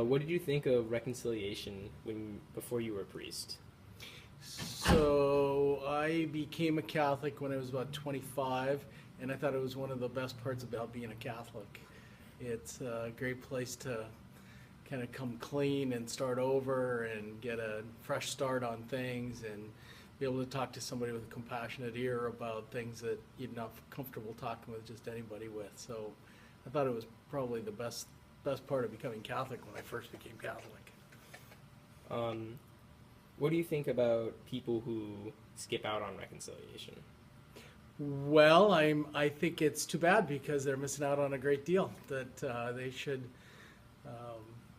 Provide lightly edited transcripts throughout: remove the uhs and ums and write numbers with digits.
What did you think of reconciliation before you were a priest? So I became a Catholic when I was about 25, and I thought it was one of the best parts about being a Catholic. It's a great place to kind of come clean and start over and get a fresh start on things and be able to talk to somebody with a compassionate ear about things that you're not comfortable talking with just anybody with. So I thought it was probably the best part of becoming Catholic when I first became Catholic. Um, what do you think about people who skip out on reconciliation? Well, I think it's too bad because they're missing out on a great deal that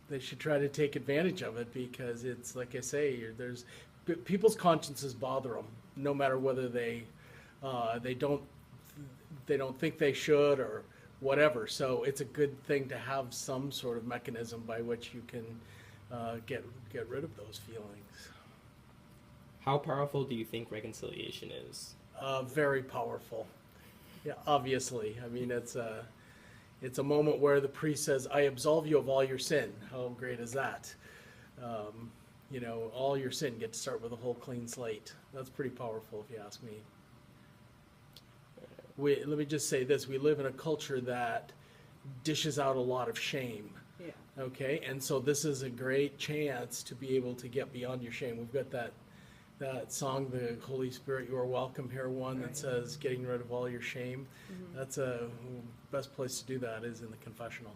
they should try to take advantage of it because it's like I say, there's people's consciences bother them no matter whether they don't think they should or whatever. So it's a good thing to have some sort of mechanism by which you can get rid of those feelings. How powerful do you think reconciliation is? Very powerful. Yeah, obviously. I mean, it's a moment where the priest says, "I absolve you of all your sin." How great is that? All your sin, get to start with a whole clean slate. That's pretty powerful, if you ask me. Let me just say this: we live in a culture that dishes out a lot of shame. Yeah. Okay, and so this is a great chance to be able to get beyond your shame. We've got that song, the Holy Spirit, You Are Welcome Here, one that says getting rid of all your shame. Mm-hmm. That's a best place to do that is in the confessional.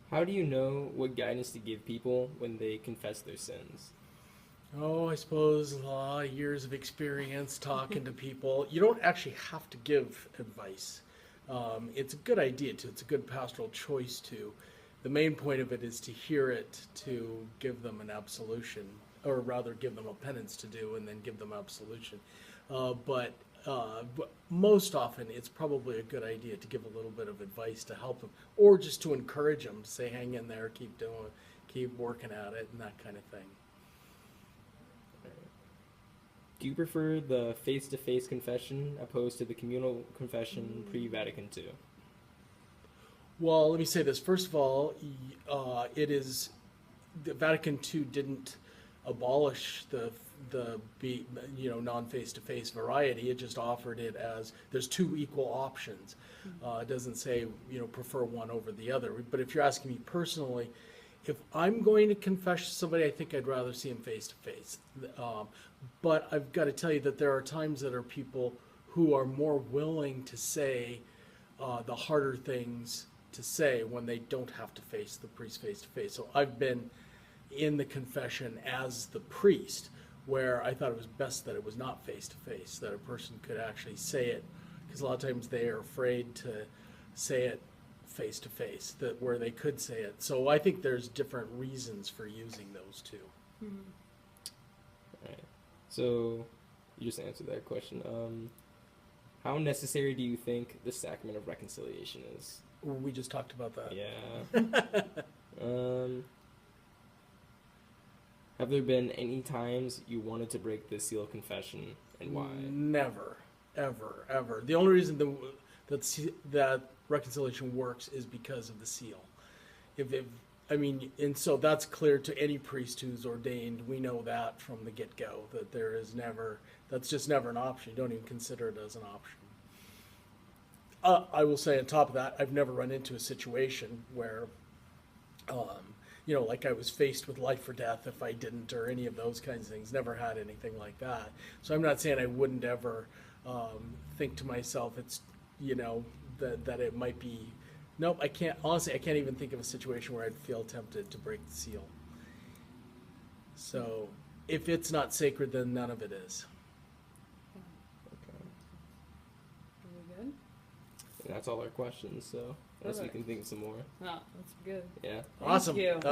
How do you know what guidance to give people when they confess their sins? Oh, I suppose a lot of years of experience talking to people. You don't actually have to give advice. It's a good idea to. It's a good pastoral choice to. The main point of it is to hear it, to give them an absolution, or rather give them a penance to do and then give them absolution. But most often it's probably a good idea to give a little bit of advice to help them, or just to encourage them, to say hang in there, keep working at it, and that kind of thing. Do you prefer the face-to-face confession opposed to the communal confession pre-Vatican II? Well, let me say this. First of all, it is the Vatican II didn't abolish the non face-to-face variety. It just offered it as there's two equal options. It doesn't say prefer one over the other. But if you're asking me personally, if I'm going to confess to somebody, I think I'd rather see them face-to-face. But I've got to tell you that there are times that are people who are more willing to say the harder things to say when they don't have to face the priest face to face. So I've been in the confession as the priest where I thought it was best that it was not face to face, that a person could actually say it, because a lot of times they are afraid to say it face to face, that where they could say it. So I think there's different reasons for using those two. Mm-hmm. All right. So you just answered that question. How necessary do you think the sacrament of reconciliation is? We just talked about that. Yeah. Have there been any times you wanted to break the seal of confession, and why? Never, ever, ever. The only reason that reconciliation works is because of the seal. And so that's clear to any priest who's ordained. We know that from the get-go, that that's just never an option. You don't even consider it as an option. I will say on top of that, I've never run into a situation where, like I was faced with life or death if I didn't, or any of those kinds of things. Never had anything like that. So I'm not saying I wouldn't ever think to myself, it's, that it might be, nope, I can't even think of a situation where I'd feel tempted to break the seal. So if it's not sacred, then none of it is. Okay. Really good. And that's all our questions, so unless you Perfect. can think of some more. Wow, that's good. Yeah. Awesome. Thank you. Okay.